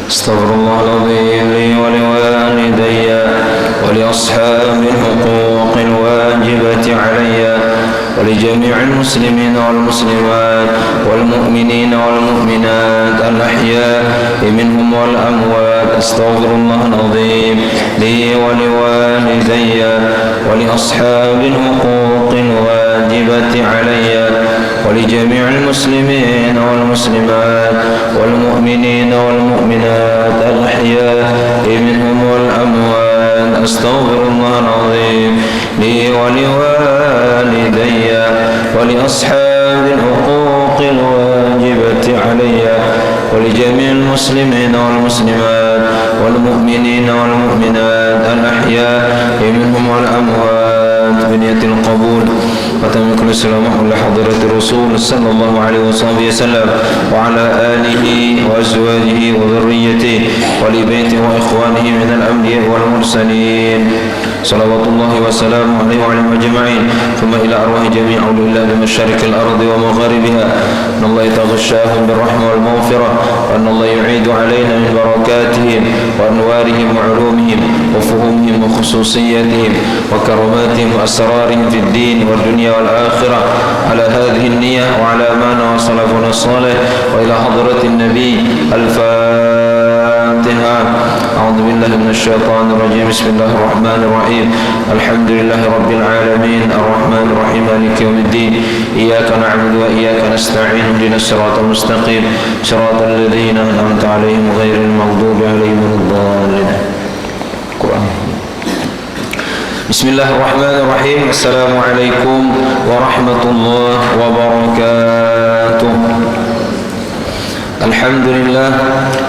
استغفر الله العظيم لي ولوالدي ولأصحاب الحقوق الواجبة علي ولجميع المسلمين والمسلمات والمؤمنين والمؤمنات الأحياء منهم والأموات. استغفر الله العظيم لي ولوالدي ولأصحاب الحقوق الواجبة علي ولجميع المسلمين والمسلمات والمؤمنين والمؤمنات الأحياء منهم والأموات. أستغفر الله العظيم لي ولوالدي ولأصحاب الحقوق الواجبة علي ولجميع المسلمين والمسلمات والمؤمنين والمؤمنات الأحياء منهم والأموات بنية القبول. ختم كل سلام على حضرة الرسول صلى الله عليه وسلم وعلى آله وأزواجه وذريته ولبيته وإخوانه من الأنبياء والمرسلين صلوات الله وسلامه عليه وعلى أجمعين. ثم إلى أرواح جميع أولي الله بمشارق الأرض ومغاربها أن الله يتغشاهم بالرحمة والمغفرة وأن الله يعيد علينا من بركاتهم وأنوارهم وعلومهم وفهومهم وخصوصياتهم وكراماتهم وأسرارهم في الدين والدنيا والآخرة على هذه النية وعلى ما نوى سلفنا الصالح وإلى حضرة النبي الفاتحة. أعوذ بالله من الشيطان الرجيم. بسم الله الرحمن الرحيم. الحمد لله رب العالمين الرحمن الرحيم مالك يوم الدين. إياك نعبد وإياك نستعين اهدنا الصراط المستقيم صراط الذين أنعمت عليهم غير المغضوب عليهم ولا الضالين. بسم الله الرحمن الرحيم. السلام عليكم ورحمة الله وبركاته. الحمد لله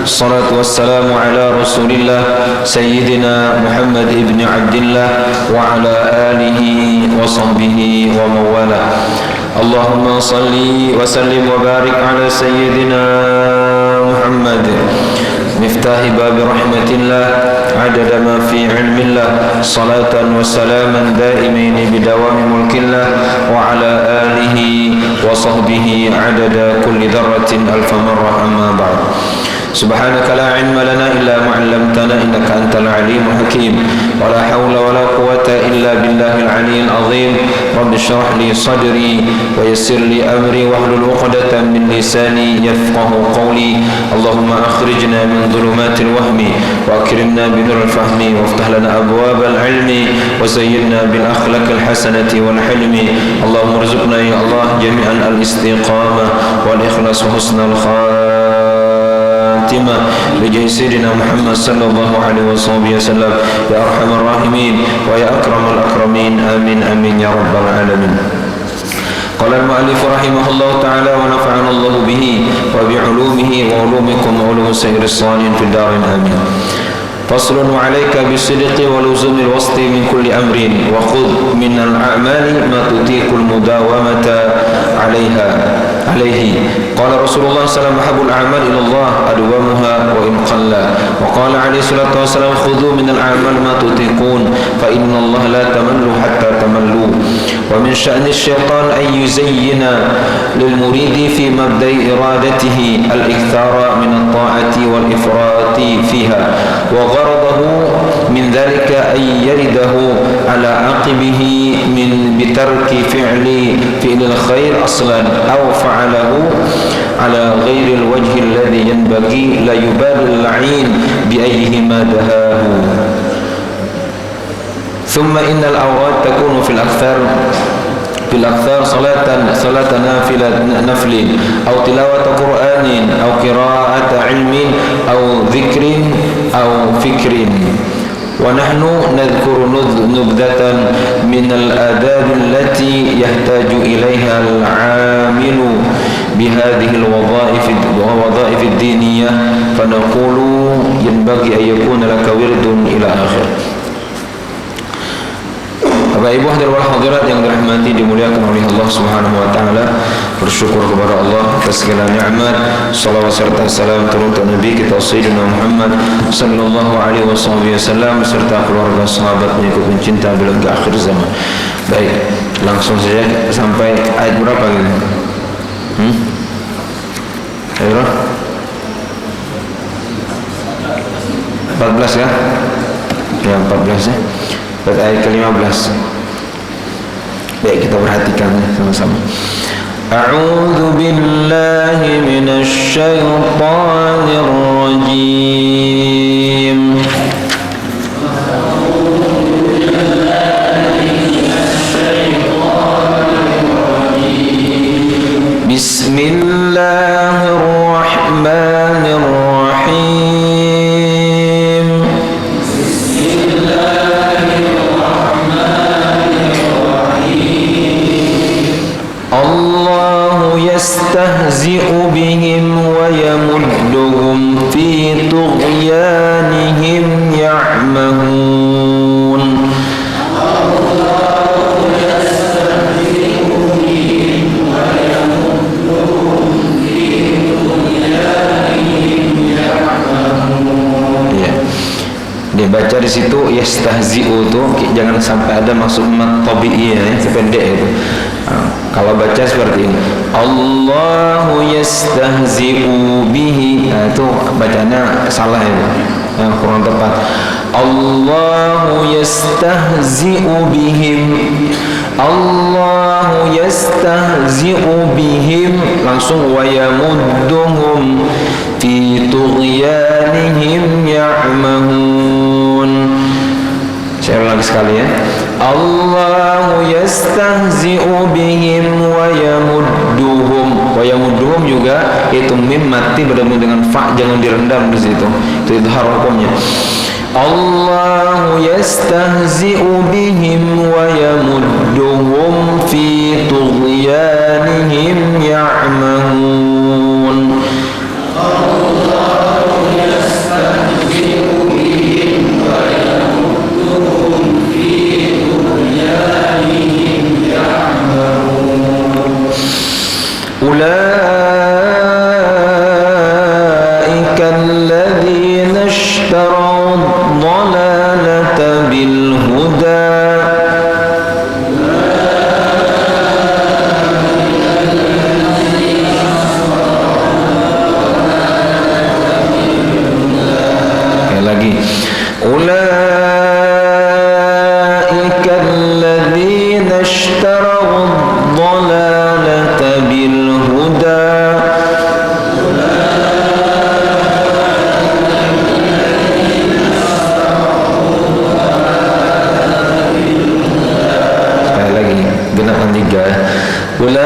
الصلاة والسلام على رسول الله سيدنا محمد بن عبد الله وعلى آله وصحبه ومن والاه. اللهم صل وسلم وبارك على سيدنا محمد مفتاح باب رحمة الله عدد ما في علم الله صلاة وسلاما دائمين بدوام ملك الله وعلى آله وصحبه عدد كل ذرة ألف مرة. أما بعد سبحانك لا علم لنا إلا ما علمتنا إنك أنت العليم الحكيم ولا حول ولا قوة إلا بالله العلي العظيم. رب اشرح لي صدري ويسر لي أمري واحلل عقدة من لساني يفقه قولي. اللهم أخرجنا من ظلمات الوهم وأكرمنا بنور الفهم وافتح لنا أبواب العلم وزينا بالأخلاق الحسنة والحلم. اللهم ارزقنا يا الله جميعا الاستقامة والإخلاص وحسن الخاتمة بجاه سيدنا محمد صلى الله عليه وسلم يا أرحم الراحمين ويا أكرم الأكرمين. آمين آمين يا رب العالمين. قال المؤلف رحمه الله تعالى ونفعنا الله به وبعلومه وعلومكم وعلوم سائر الصالحين في الدار آمين. فصل عليك بالصدق ولزوم الوسط من كل أمر وخذ من الأعمال ما تطيق المداومة عليه. قال رسول الله صلى الله عليه وسلم أحب الأعمال إلى الله أدومها وإن قل. وقال عليه الصلاة والسلام خذوا من الأعمال ما تطيقون فإن الله لا تمل حتى تملوا. ومن شأن الشيطان أن يزين للمريد في مبدأ إرادته الإكثار من الطاعة والإفراط فيها وغرضه من ذلك أن يرده على عقبه بترك فعل الخير أصلا أو فعله على غير الوجه الذي ينبغي لا يبالي اللعين بأيهما دهاه. ثم إن الأوراد تكون في الأكثار صلاة نفل أو تلاوة قرآن أو قراءة علم أو ذكر أو فكر. ونحن نذكر نبذة من الآداب التي يحتاج إليها العامل بهذه الوظائف الدينية فنقول ينبغي أن يكون لك ورد إلى آخر. Bapak Ibu hadirin wal hadirat yang dirahmati dimuliakan oleh Allah Subhanahu wa taala, bersyukur kepada Allah atas segala nikmat. Shalawat serta salam turun ke Nabi kita Sayyidina Muhammad sallallahu alaihi wasallam serta keluarga sahabat pengikut pencinta bila ke akhir zaman. Baik, langsung saja sampai ayat berapa gitu? Ayo. 14 ya? Ya 14 ya. Pada ayat ke-15. Baik, kita perhatikan sama-sama. A'udzu billahi minasy syaithanir rajim. Bismillahirrahmanirrahim. Allahu yastahzi'u bihim wa yamudduhum fi tughyanihim ya'mahun. Dibaca di situ yastahzi'u tuh jangan sampai ada maksud mat tabi'i ya, pendek itu. Kalau baca seperti ini, Allahu yastahzi'u bihi, itu bacanya salah itu, kurang tepat. Allahu yastahzi'u bihim, Allahu yastahzi'u bihim, langsung wa yamudduhum fi tughyanihim ya'mahun. Saya ulangi sekali ya. Allahu yastahzi'u bihim wa yamudduhum. Wa yamudduhum juga itu mim mati bertemu dengan fa, jangan direndam di situ. Itu hukumnya. Allahu yastahzi'u bihim wa yamudduhum fi tughyanihim ya'mahun. Allahu yastahzi'u bihim wa yamudduhum fi tughyanihim ya'mahun. Ulaika alladhina ishtaraw ad-dalalata bil huda. Ulaika alladhina ishtaraw ad-dalalata bil huda. Sekali lagi, genapkan 3. Ulaika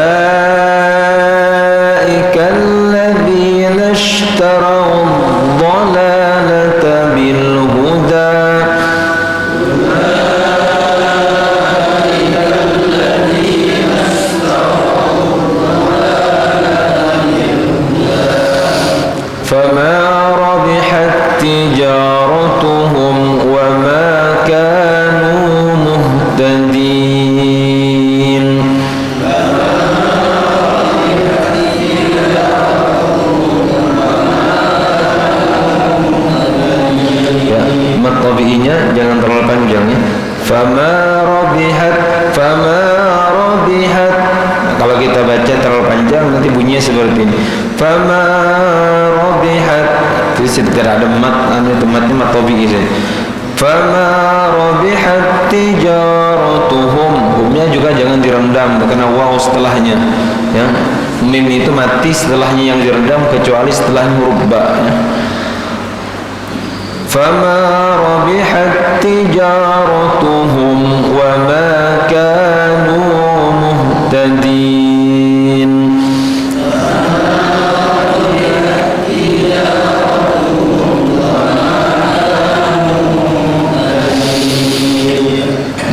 alladhina ishtaraw ad-dalalata bil huda. فما ربحت تجارتهم وما كانوا مهتدين. Ya, mat tabi'inya jangan terlalu panjang ya. Fama rabihat. Nah, kalau kita baca terlalu panjang nanti bunyinya seperti ini. Fama rabihat. Jadi tidak ada mat, itu matnya mat tabi'i saja. Fama rabihat tijaratuhum. Hukumnya juga jangan direndam karena waw setelahnya. Ya, mim itu mati setelahnya yang direndam kecuali setelah huruf ba. Ya. Fama rabihat tijaratuhum wa ma kanu muhtadin.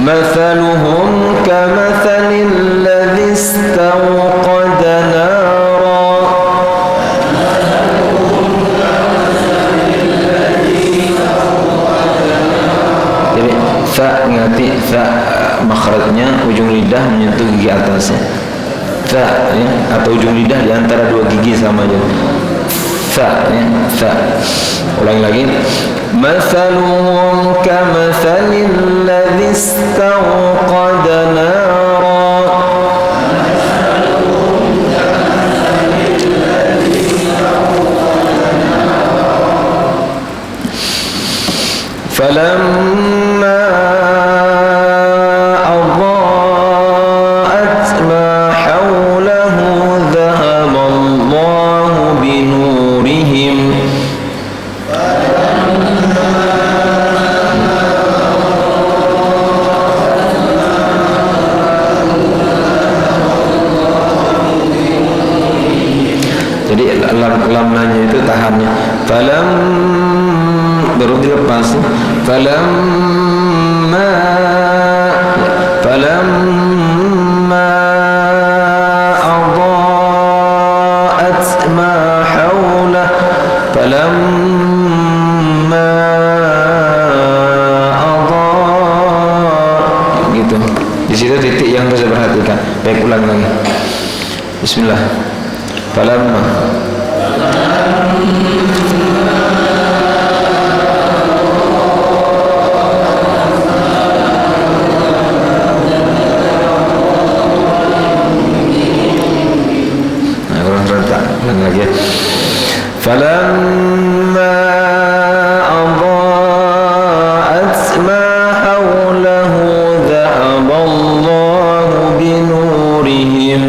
مثلهم كمثل الذي استوقد نارا. Jadi fa ngerti fa makhrajnya ujung lidah menyentuh gigi atasnya. Fa ya, atau ujung lidah di antara dua gigi sama aja. Fa ya, fa. Ulangi lagi. Mathaluhum kamathalil ladzi istawqada nara. falamma adha'at ma hawlahu dhahaba Allahu binurihim. Jadi lamnya itu tahannya. Falam baru dilepas. Falamma adha'at ma hawla. Falamma adha'at. Gitu. Di situ titik yang harus diperhatikan. Baik, ulang lagi. Bismillah. Falamma lagi. Falamma adha'at ma hawlahu dhahaba Allahu binurihim.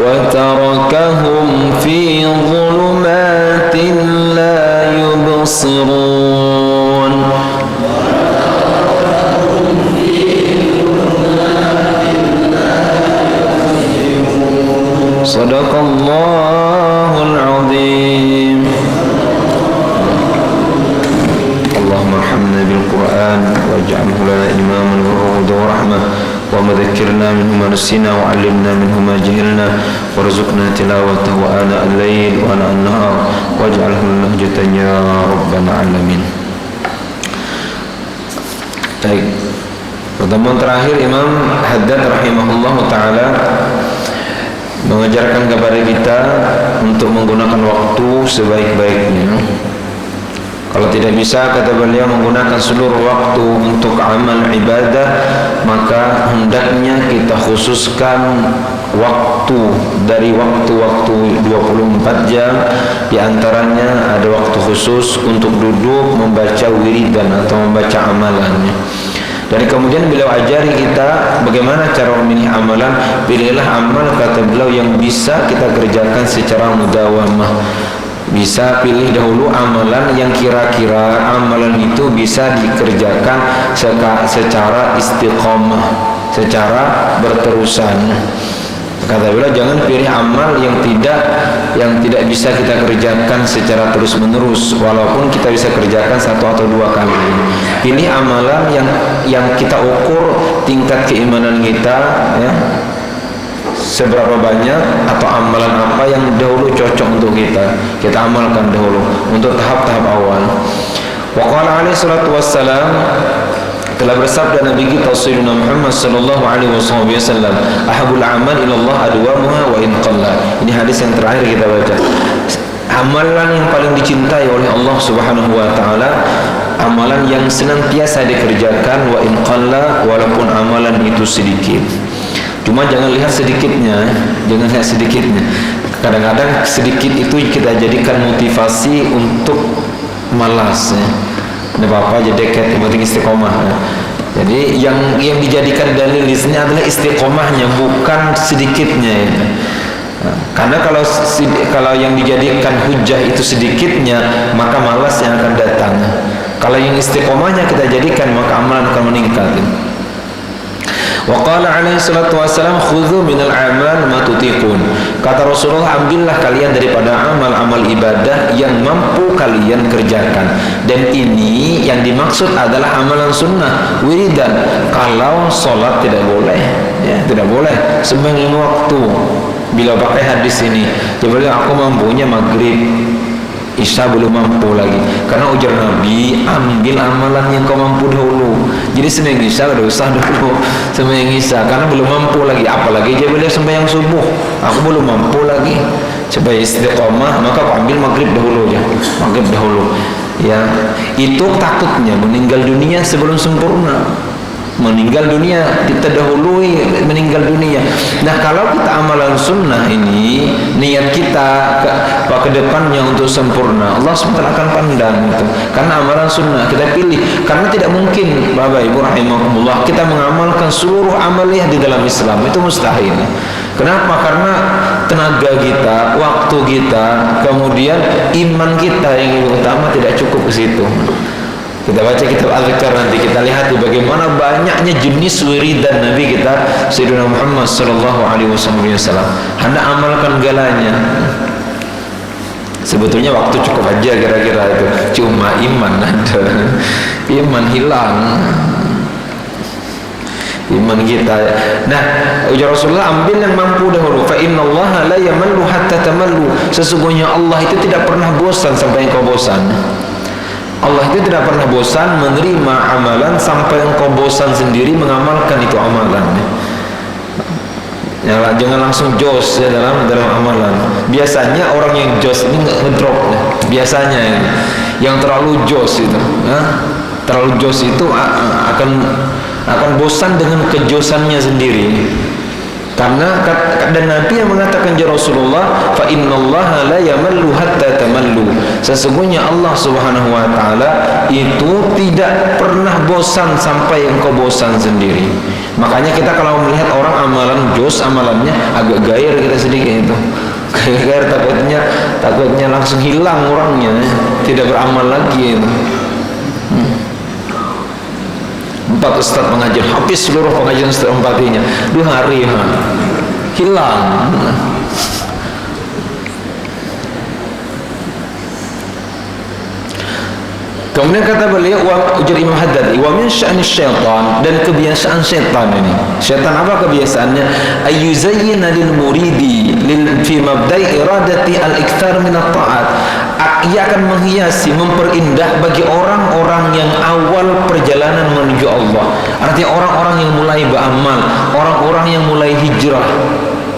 وتركهم في ظلمات لا يبصرون. صدق الله العظيم. اللهم ارحمنا بالقرآن واجعله لنا إماما وهدى ورحمة وذكرنا منه ما نسينا وعلمنا منه ما جهلنا وارزقنا تلاوته آناء الليل وآناء النهار واجعله لنا حجة يا رب العالمين. Baik, pertemuan terakhir Imam Haddad rahimahullah ta'ala mengajarkan kepada kita untuk menggunakan waktu sebaik-baiknya. Kalau tidak bisa, kata beliau, menggunakan seluruh waktu untuk amal ibadah, maka hendaknya kita khususkan waktu dari waktu-waktu 24 jam. Di antaranya ada waktu khusus untuk duduk membaca wiridan atau membaca amalannya. Dan kemudian beliau ajari kita bagaimana cara memilih amalan. Pilihlah amal, kata beliau, yang bisa kita kerjakan secara mudawamah. Bisa pilih dahulu amalan yang kira-kira amalan itu bisa dikerjakan secara istiqomah, secara berterusan. Kata beliau, jangan pilih amal yang tidak bisa kita kerjakan secara terus menerus, walaupun kita bisa kerjakan 1 atau 2 kali. Pilih amalan yang kita ukur tingkat keimanan kita, ya, seberapa banyak atau amalan apa yang dahulu cocok untuk kita amalkan dahulu untuk tahap-tahap awal. Wa qala alaihi salatu wassalam, telah bersabda Nabi kita Sayyidina Muhammad sallallahu alaihi wasallam, ahabul amal ila Allah adwamuha wa in qalla. Ini hadis yang terakhir kita baca. Amalan yang paling dicintai oleh Allah Subhanahu wa taala, amalan yang senantiasa dikerjakan, wa in qalla, walaupun amalan itu sedikit. Cuma jangan lihat sedikitnya, Kadang-kadang sedikit itu kita jadikan motivasi untuk malas, ya. Tidak apa-apa, jadi deket, yang penting istiqomah, ya. Jadi yang dijadikan dalil di sini adalah istiqomahnya, bukan sedikitnya, ya. Karena kalau yang dijadikan hujah itu sedikitnya, maka malas yang akan datang. Kalau yang istiqomahnya kita jadikan, maka amalan akan meningkat, ya. Wa qala alaihi salatu wassalam, khudhu minal amal ma tutiqun. Kata Rasulullah, ambillah kalian daripada amal-amal ibadah yang mampu kalian kerjakan. Dan ini yang dimaksud adalah amalan sunnah, wiridan. Kalau sholat tidak boleh, ya, tidak boleh sembahyang waktu. Bila pakai hadis ini, coba aku mampunya maghrib, Isya belum mampu lagi. Karena ujar Nabi, ambil amalan yang kau mampu dahulu. Jadi sembahyang Isya udah usah dulu sembahyang Isya, karena belum mampu lagi. Apalagi dia boleh sembahyang subuh, aku belum mampu lagi. Supaya istiqomah, maka aku ambil maghrib dahulu, ya, maghrib dahulu. Ya, itu takutnya meninggal dunia sebelum sempurna. Meninggal dunia, kita dahului meninggal dunia. Nah, kalau kita amalan sunnah ini, niat kita ke depannya untuk sempurna, Allah SWT akan pandang itu. Karena amalan sunnah kita pilih. Karena tidak mungkin, Bapak Ibu rahimakumullah, kita mengamalkan seluruh amaliyah di dalam Islam, itu mustahil. Kenapa? Karena tenaga kita, waktu kita, kemudian iman kita yang utama tidak cukup ke situ. Kita baca kitab Al-Zikr nanti kita lihat bagaimana banyaknya jenis wiridan Nabi kita Sayyidina Muhammad sallallahu alaihi wasallam. Hendak amalkan galanya. Sebetulnya waktu cukup aja kira-kira itu. Cuma iman ada. Iman hilang. Iman kita. Nah, ujar Rasulullah, ambil yang mampu dahulu. Fa innallaha la yamallu hatta tamallu. Sesungguhnya Allah itu tidak pernah bosan sampai engkau bosan. Allah itu tidak pernah bosan menerima amalan sampai engkau bosan sendiri mengamalkan itu amalan. Ya, jangan langsung jos ya dalam amalan. Biasanya orang yang jos ini ngedrop ya. Biasanya yang terlalu jos itu, terlalu jos itu akan bosan dengan kejosannya sendiri. Karena dan Nabi yang mengatakan ya Rasulullah, fa innallaha la yamallu hatta tamallu. Sesungguhnya Allah Subhanahu wa taala itu tidak pernah bosan sampai engkau bosan sendiri. Makanya kita kalau melihat orang amalan jos amalannya agak gair kita sedikit itu. Gair takutnya langsung hilang orangnya, tidak beramal lagi itu. 4 ustaz pengajian habis seluruh pengajian setelah 4-nya 2 hari hilang. Kemudian kata beliau, ujar Imam Haddadi, wa min sya'ni syaitan, dan kebiasaan syaitan ini. Syaitan apa kebiasaannya? Ayyuzayyina lil muridi fi mabda'i iradati al-ikthar min at-ta'at. Ia akan menghiasi, memperindah bagi orang-orang yang awal perjalanan menuju Allah. Artinya orang-orang yang mulai beramal, orang-orang yang mulai hijrah.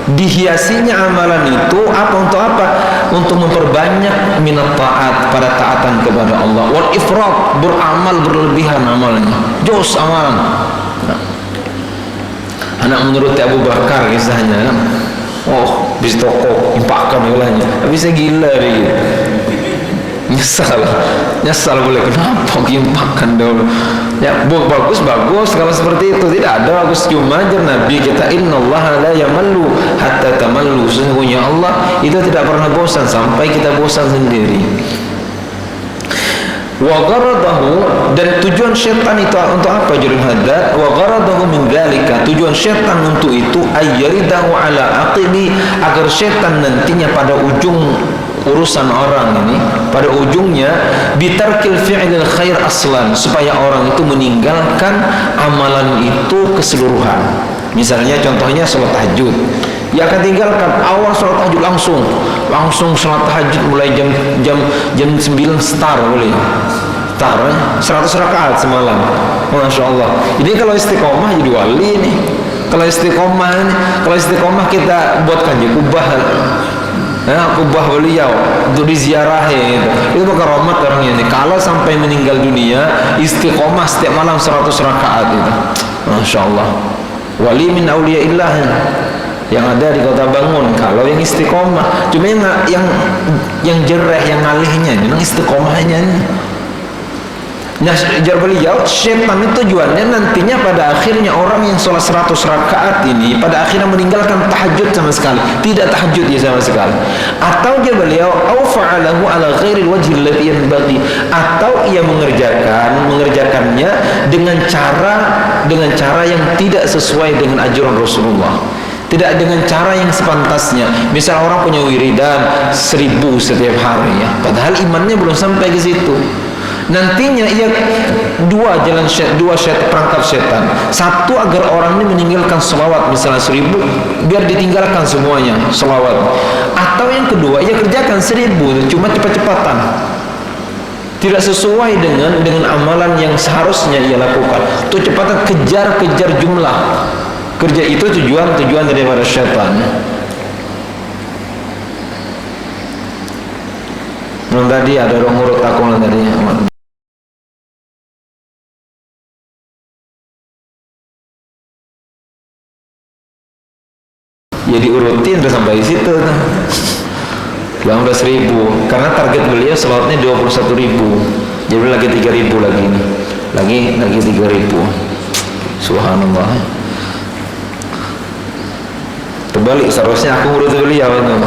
Dihiasinya amalan itu untuk apa? Untuk memperbanyak minat taat, pada taatan kepada Allah. Wal ifrat, beramal berlebihan amalnya. Jos amalan. Anak menurut Abu Bakar kisahnya, oh bis toko impakkan wilayahnya, tapi saya gila dia. Nyesal boleh, kenapa gimpakan dulu ya. Bagus kalau seperti itu tidak ada bagus, cuma aja Nabi kita innallaha la yamallu hatta tamallu. Sesungguhnya Allah itu tidak pernah bosan sampai kita bosan sendiri. Wa gharadahu, dan tujuan syaitan itu untuk apa Jurul Haddad? Wa gharadahu min dzalika, tujuan syaitan untuk itu ayyaridahu ala aqibi, agar syaitan nantinya pada ujung urusan orang ini, pada ujungnya bitarkil fi'lil khair aslan, supaya orang itu meninggalkan amalan itu keseluruhan. Misalnya contohnya salat tahajud, ia akan tinggalkan awal salat tahajud langsung salat tahajud mulai jam 9 start boleh. Start 100 rakaat semalam. Masya Allah. Ini kalau istiqomah jadi wali nih. Kalau istiqomah kita buatkan kubah. Kubah beliau untuk diziarahi itu bukan rahmat orangnya ini. Kalau sampai meninggal dunia istiqomah setiap malam 100 rakaat itu, Masya Allah, wali min awliyaillah yang ada di Kota Bangun. Kalau yang istiqomah, cuma yang jereh, yang ngalihnya, yang istiqomahnya ini. Nah, jar beliau, syaitan itu tujuannya nantinya pada akhirnya orang yang sholat 100 rakaat ini pada akhirnya meninggalkan tahajud sama sekali, tidak tahajud ya sama sekali. Atau jar beliau, au fa'alahu ala ghairil wajhi alladhi yanbaghi, atau ia mengerjakannya dengan cara yang tidak sesuai dengan ajaran Rasulullah, tidak dengan cara yang sepantasnya. Misal orang punya wiridan 1000 setiap hari ya, padahal imannya belum sampai ke situ. Nantinya ia dua perangkap setan. Satu, agar orang ini meninggalkan selawat misalnya 1000, biar ditinggalkan semuanya selawat. Atau yang kedua, ia kerjakan 1000 cuma cepat-cepatan, tidak sesuai dengan amalan yang seharusnya ia lakukan. Itu cepatan, kejar jumlah. Kerja itu tujuan daripada syaitan. Tadi ada orang urut aku tadi Jadi urutin udah sampai di situ tuh. 18.000 karena target beliau selawatnya 21.000. Jadi lagi 3.000 lagi nih. Lagi 3.000. Subhanallah. Terbalik seharusnya aku urut beliau tuh.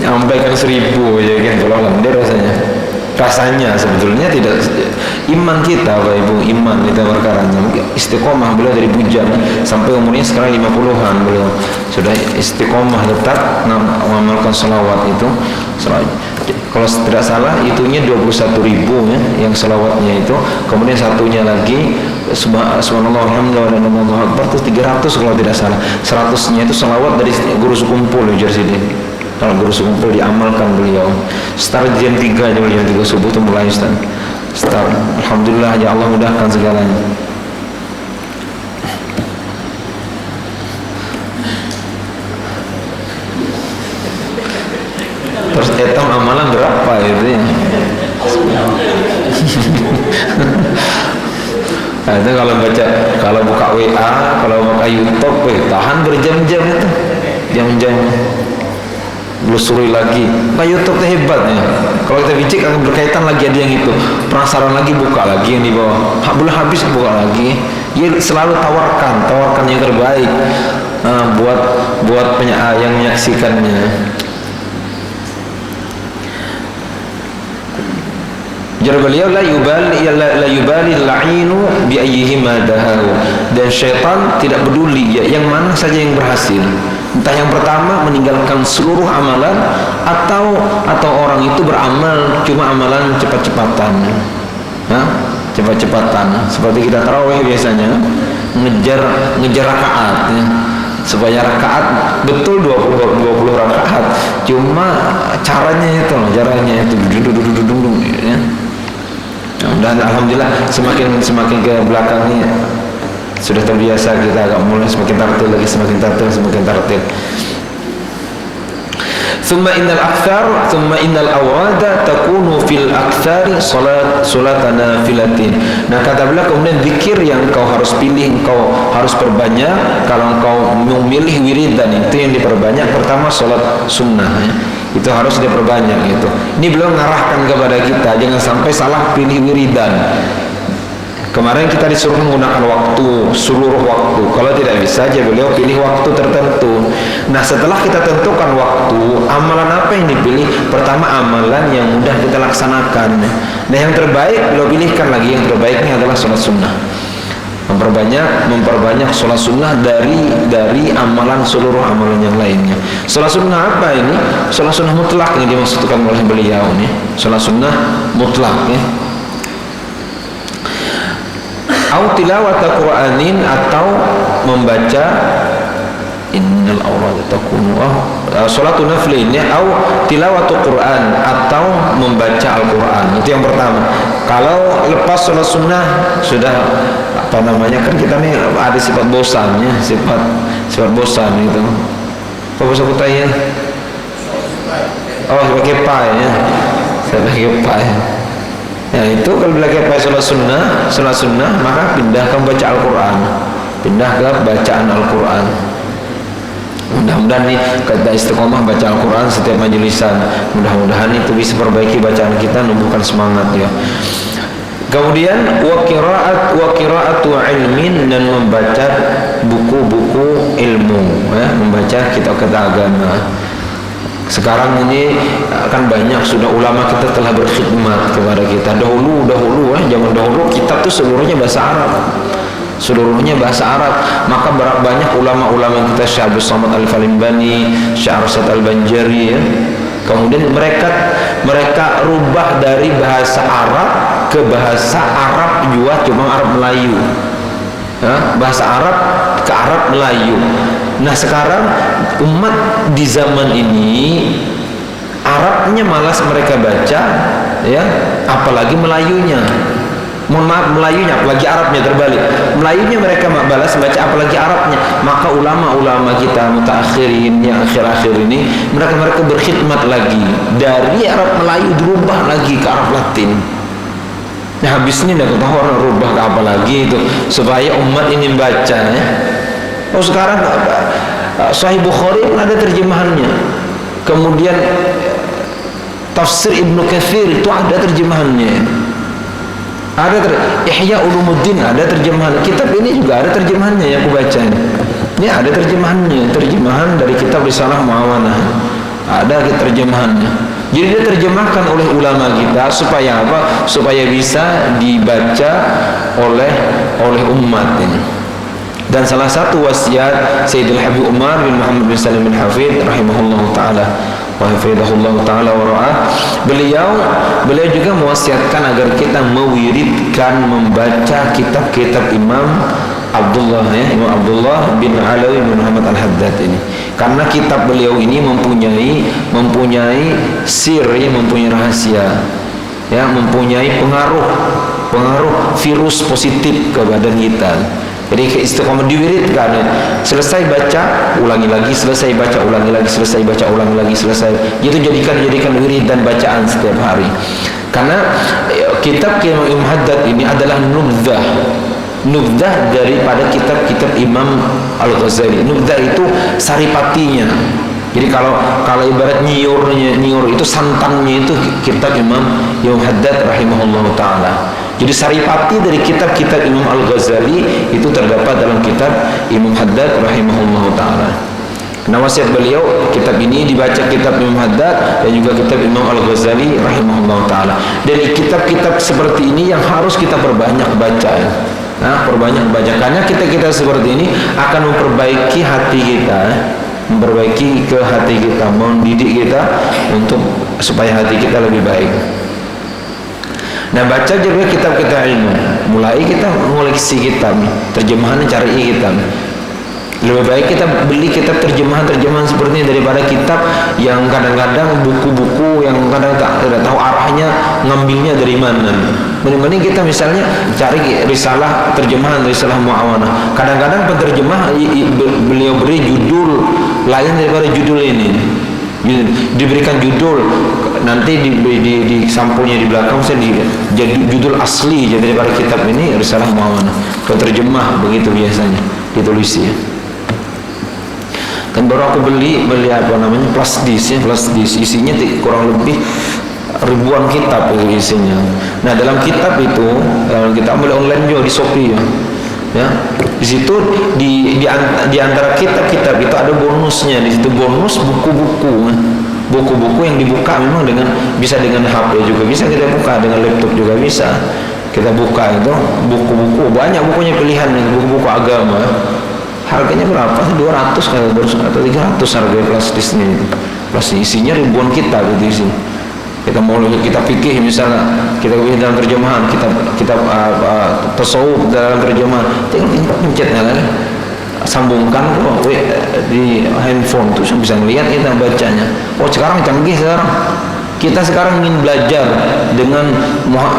Nyampaikan 1.000 ya kan kalau dia rasanya sebetulnya tidak iman kita Bapak Ibu, iman kita perkaranya istiqomah. Beliau dari bujang sampai umurnya sekarang 50-an beliau sudah istiqomah tetap mengamalkan salawat itu. Kalau tidak salah itunya 21.000 ya yang salawatnya itu, kemudian satunya lagi subhanallah alhamdulillah dan Allahu akbar itu 300 kalau tidak salah. 100-nya itu salawat dari guru sekumpul ya Jersey. Kalau guru sekumpul diamalkan beliau. Start jam 3 aja beliau 3 subuh itu mulai start. Alhamdulillah ya Allah mudahkan segalanya. Terus etam amalan berapa itu ya? Nah, itu kalau buka WA, kalau buka YouTube, tahan berjam-jam itu, jam-jam. Belusuri lagi. Nah YouTube itu hebat ya. Kalau kita bicik akan berkaitan lagi ada yang itu. Penasaran lagi buka lagi yang di bawah. Belum habis buka lagi. Dia selalu tawarkan yang terbaik buat yang menyaksikannya. Jadi beliau la yubali la'inu bi ayyihima dahahu. Dan syaitan tidak peduli ya, yang mana saja yang berhasil. Entah yang pertama meninggalkan seluruh amalan atau orang itu beramal cuma amalan cepat-cepatan. Cepat-cepatan. Seperti kita tarawih biasanya ngejar rakaat ya. Supaya rakaat betul 20 rakaat. Cuma caranya itu ya. Dan alhamdulillah semakin ke belakang ini sudah terbiasa kita agak mulai semakin tartil. Thumma innal awrada takunu fil aktsari salatana filatin. Nah kata beliau kemudian zikir yang kau harus pilih, kau harus perbanyak. Kalau kau memilih wiridan itu yang diperbanyak pertama salat sunnah ya. Itu harus diperbanyak gitu. Ini beliau mengarahkan kepada kita jangan sampai salah pilih wiridan. Kemarin kita disuruh menggunakan waktu, seluruh waktu. Kalau tidak bisa aja beliau pilih waktu tertentu. Nah setelah kita tentukan waktu, amalan apa yang dipilih? Pertama amalan yang mudah kita laksanakan. Nah yang terbaik beliau pilihkan lagi, yang terbaiknya adalah sholat sunnah. Memperbanyak sholat sunnah dari amalan seluruh amalan yang lainnya. Sholat sunnah apa ini? Sholat sunnah mutlak yang dimaksudkan oleh beliau nih. Sholat sunnah mutlak ya. Au tilawat Qur'anin atau membaca innal awrada takunu salatun naflin ya, au tilawat Qur'an atau membaca Al-Qur'an. Itu yang pertama. Kalau lepas sholat sunnah sudah kan kita nih ada sifat bosannya, sifat bosan itu. Apa bahasa kutanya? Sebagai pai ya. Sebagai pai. Ya itu kalau belajar sholat sunnah maka pindah ke baca Al-Quran, pindah ke bacaan Al-Quran. Mudah-mudahan nih kita istiqomah baca Al-Quran setiap majelisan. Mudah-mudahan itu bisa perbaiki bacaan kita, numbuhkan semangat ya. Kemudian wa qira'atu ilmin, dan membaca buku-buku ilmu ya, membaca kitab-kitab agama. Sekarang ini akan banyak sudah ulama kita telah berkhidmat kepada kita. Dahulu zaman dahulu kitab itu seluruhnya bahasa Arab. Maka banyak ulama-ulama kita, Syekh Abdul Samad Al-Falimbani, Syekh Arsyad Al-Banjari ya. Kemudian mereka rubah dari bahasa Arab ke bahasa Arab juga, cuma Arab Melayu ya, bahasa Arab ke Arab Melayu. Nah sekarang umat di zaman ini Arabnya malas mereka baca ya, apalagi Melayunya. Mohon maaf, Melayunya apalagi Arabnya terbalik. Melayunya mereka balas baca, apalagi Arabnya. Maka ulama-ulama kita mutaakhirin yang akhir-akhir ini mereka berkhidmat lagi dari Arab Melayu dirubah lagi ke Arab Latin. Nah habis ini tidak ketahuan rubah ke apa lagi itu supaya umat ini baca ya. Oh sekarang Sahih Bukhari pun ada terjemahannya. Kemudian Tafsir Ibnu Katsir itu ada terjemahannya. Ihya Ulumuddin ada terjemahan. Kitab ini juga ada terjemahannya yang aku baca ini. Ini ada terjemahannya, terjemahan dari kitab Risalah Muawanah. Ada terjemahannya. Jadi dia terjemahkan oleh ulama kita supaya apa? Supaya bisa dibaca oleh umat ini. Dan salah satu wasiat Sayyidul Habib Umar bin Muhammad bin Salim bin Hafid rahimahullah taala wa hafidhahullah taala wa ra'ah, beliau juga mewasiatkan agar kita mewiridkan membaca kitab-kitab Imam Abdullah Imam Abdullah bin Alawi bin Muhammad Al-Haddad ini, karena kitab beliau ini mempunyai sir, mempunyai rahasia, mempunyai pengaruh virus positif ke badan kita. Jadi istiqomah diwiridkan, selesai baca ulangi lagi, selesai baca ulangi lagi, selesai baca ulangi lagi, selesai. Itu jadikan wirid dan bacaan setiap hari. Karena kitab Imam Haddad ini adalah nubdah daripada kitab-kitab Imam Al-Ghazali. Nubdah itu saripatinya. Jadi kalau ibarat nyiur itu santannya, itu kitab Imam Haddad rahimahullah taala. Jadi saripati dari kitab-kitab Imam Al-Ghazali itu terdapat dalam kitab Imam Haddad rahimahullah taala. Nah, wasiat beliau, kitab ini dibaca, kitab Imam Haddad dan juga kitab Imam Al-Ghazali rahimahullah taala. Dan kitab-kitab seperti ini yang harus kita perbanyak baca. Nah, perbanyak baca, karena kita seperti ini akan memperbaiki hati kita, memperbaiki ke hati kita, mendidik kita untuk supaya hati kita lebih baik. Nah, baca juga kitab-kitab ilmu. Mulai kita mengoleksi kitab, terjemahan cari kitab. Lebih baik kita beli kitab terjemahan seperti ini daripada kitab yang kadang-kadang buku-buku yang kadang tidak tahu arahnya ngambilnya dari mana. Mending kita misalnya cari terjemahan risalah Muawanah. Kadang-kadang penterjemah beliau beri judul lain daripada judul ini. Diberikan judul, nanti di sampulnya di belakang saya jadi judul asli daripada kitab ini risalah Muawanah. Penterjemah begitu biasanya ditulis ya. Dan baru aku beli flash disk isinya kurang lebih ribuan kitab itu isinya. Nah, dalam kitab itu, kita ambil online juga di Shopee ya. Di situ di antara kitab-kitab itu ada bonusnya. Di situ bonus buku-buku yang dibuka memang bisa dengan HP juga bisa kita buka, dengan laptop juga bisa kita buka. Itu buku-buku banyak, bukunya pilihan, buku-buku agama. Harganya berapa? 200 atau 300 harga plastisnya itu. Plastis isinya ribuan kitab itu isi. Kita mau kita fikih misalnya, kita fikih dalam terjemahan, kita tasawuf dalam terjemahan, tinggal pencetnya lagi, sambungkan kok di handphone tuh bisa ngelihat kita bacanya. Oh, sekarang canggih kita sekarang ingin belajar dengan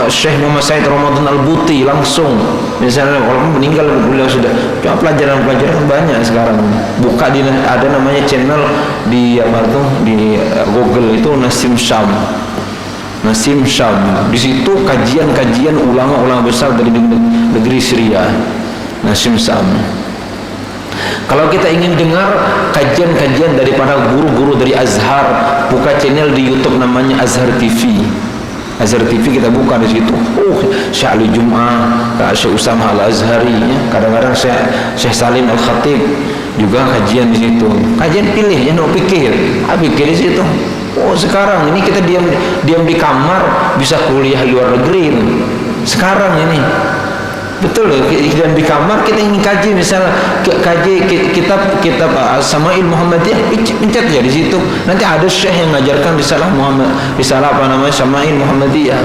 Syekh Muhammad Said Ramadan Al-Buti langsung, misalnya walaupun meninggal beliau sudah, cuma pelajaran banyak sekarang. Buka ada namanya channel di Google itu Nasim Syam. Di situ kajian ulama-ulama besar dari negeri Syria. Nasim Syam. Kalau kita ingin dengar kajian-kajian daripada guru-guru dari Azhar, buka channel di YouTube namanya Azhar TV. Azhar TV kita buka di situ. Syekh Ali Jum'ah, Syekh Usama Al-Azhari, kadang-kadang Syekh Salim Al-Khatib juga kajian di situ. Kajian pilih, jangan pikir di situ. Oh, sekarang ini kita diam di kamar bisa kuliah di luar negeri. Sekarang ini betul loh, dan di kamar kita ingin kaji, misalnya kaji kitab Sama'il Muhammadiyah, pencet ya di situ. Nanti ada syekh yang mengajarkan risalah Sama'il Muhammadiyah.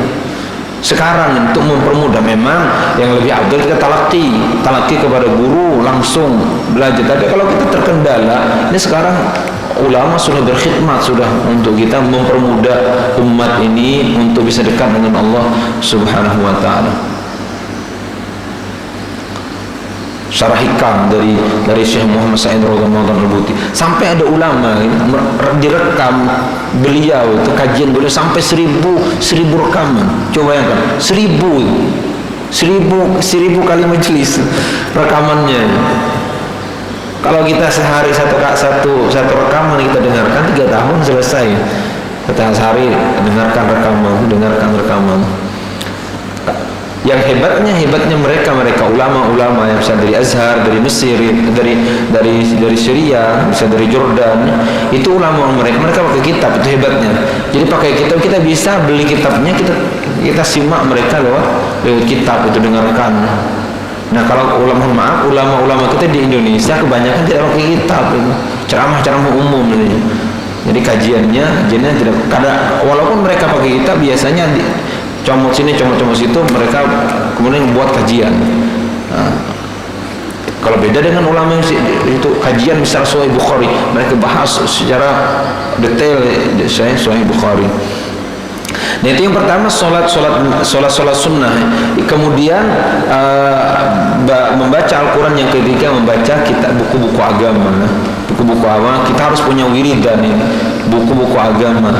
Sekarang untuk mempermudah, memang yang lebih abdul kita talaki kepada guru langsung belajar. Tapi kalau kita terkendala, ini sekarang ulama sudah berkhidmat sudah untuk kita mempermudah umat ini untuk bisa dekat dengan Allah Subhanahu wa taala. Syarah hikam dari Syekh Muhammad Said Ramadan Al-Buti, sampai ada ulama direkam beliau itu kajian beliau sampai 1000 rekaman. Coba bayangkan, 1000 kali majelis rekamannya. Kalau kita sehari satu rekaman kita dengarkan 3 tahun selesai. Kita sehari dengarkan rekaman. Yang hebatnya mereka ulama-ulama yang bisa dari Azhar, dari Mesir, dari Syria, bisa dari Jordan. Itu ulama mereka pakai kitab, itu hebatnya. Jadi pakai kitab kita bisa beli kitabnya, kita simak mereka lewat kitab, itu dengarkan. Nah, kalau ulama-ulama kita di Indonesia kebanyakan tidak pakai kitab, itu ceramah umum ini. Jadi kajiannya tidak walaupun mereka pakai kitab, biasanya comot sini comot situ, mereka kemudian buat kajian. Nah, kalau beda dengan ulama yang itu kajian misal Sahih Bukhari, mereka bahas secara detail Sahih Bukhari. Nah, itu yang pertama, sholat sunnah. Kemudian membaca Al-Quran. Yang ketiga, membaca buku-buku agama. Kita harus punya wiridan ini, buku-buku agama.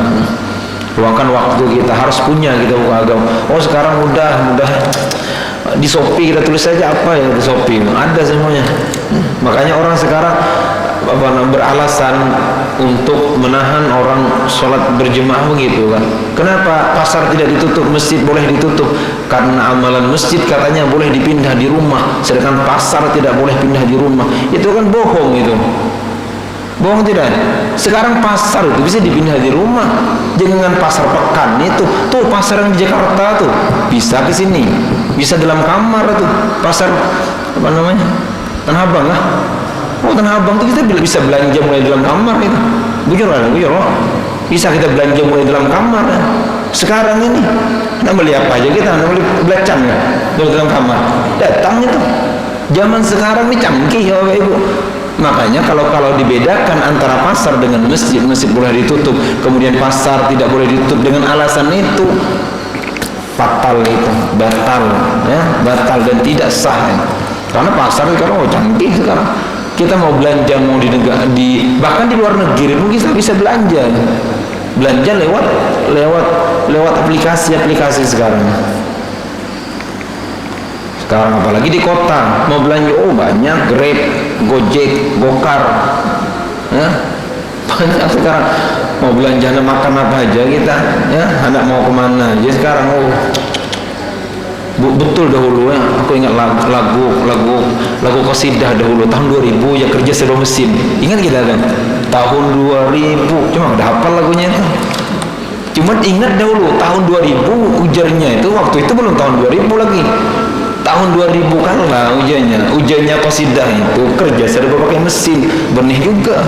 Luangkan waktu kita, harus punya kita buku agama. Oh, sekarang mudah di Shopee kita tulis saja apa ya di Shopee, ada semuanya. Makanya orang sekarang beralasan untuk menahan orang sholat berjemaah begitu kan. Kenapa pasar tidak ditutup, masjid boleh ditutup? Karena amalan masjid katanya boleh dipindah di rumah, sedangkan pasar tidak boleh pindah di rumah. Itu kan bohong itu. Bohong tidak? Sekarang pasar itu bisa dipindah di rumah. Jangan pasar pekan itu. Tuh pasar yang di Jakarta tuh bisa ke sini, bisa dalam kamar tuh. Pasar apa namanya? Tanah Abang lah. Oh, Tanah Abang tuh kita bisa belanja mulai dalam kamar itu. Bujur. Bisa kita belanja mulai dalam kamar. Sekarang ini nak beli apa aja kita, nak beli belacan kan? Dalam kamar. Datang itu. Zaman sekarang ini canggih ya Bapak Ibu. Makanya kalau dibedakan antara pasar dengan masjid boleh ditutup, kemudian pasar tidak boleh ditutup dengan alasan itu, batal dan tidak sah ya. Karena pasar sekarang canggih sekarang. Kita mau belanja mau bahkan di luar negeri pun kita bisa belanja lewat aplikasi sekarang. Sekarang apalagi di kota mau belanja, banyak Grab, Gojek, Gokar, ya banyak sekarang. Mau belanja makan apa aja kita, ya anak mau kemana aja sekarang. Betul dahulu ya, aku ingat lagu qasidah dahulu tahun 2000 ya, kerja serba mesin. Ingat kita kan tahun 2000, cuma udah hafal lagunya itu. Cuma ingat dahulu tahun 2000 ujarnya itu, waktu itu belum tahun 2000 lagi. Tahun 2000 kan lah ujiannya qasidah itu kerja serba pakai mesin, benih juga.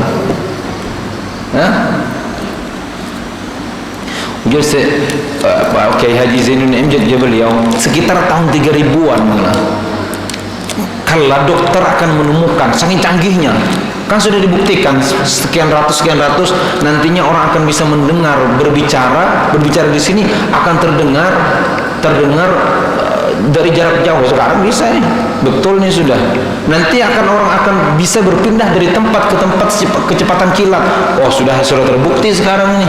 Ujar Pak Kiai Haji Zainuddin Amjad beliau sekitar tahun 3000-an malah. Kalau dokter akan menemukan, saking canggihnya, kan sudah dibuktikan sekian ratus nantinya orang akan bisa mendengar, berbicara di sini akan terdengar dari jarak jauh. Sekarang bisa nih, betul nih sudah. Nanti orang akan bisa berpindah dari tempat ke tempat kecepatan kilat. Oh, sudah terbukti sekarang ini.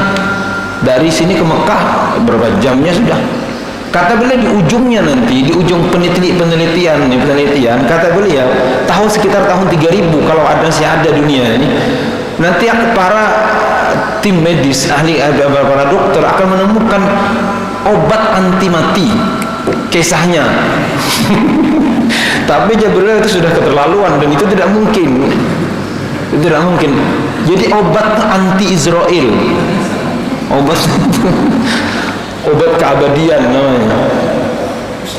Dari sini ke Mekah berapa jamnya sudah. Kata beliau di ujungnya nanti, di ujung penelitian, kata beliau sekitar tahun 3000 kalau ada dunia ini, nanti para tim medis, para dokter akan menemukan obat anti mati. Kisahnya. Tapi Jibril itu sudah keterlaluan dan itu tidak mungkin. Jadi obat anti Israel, obat keabadian namanya.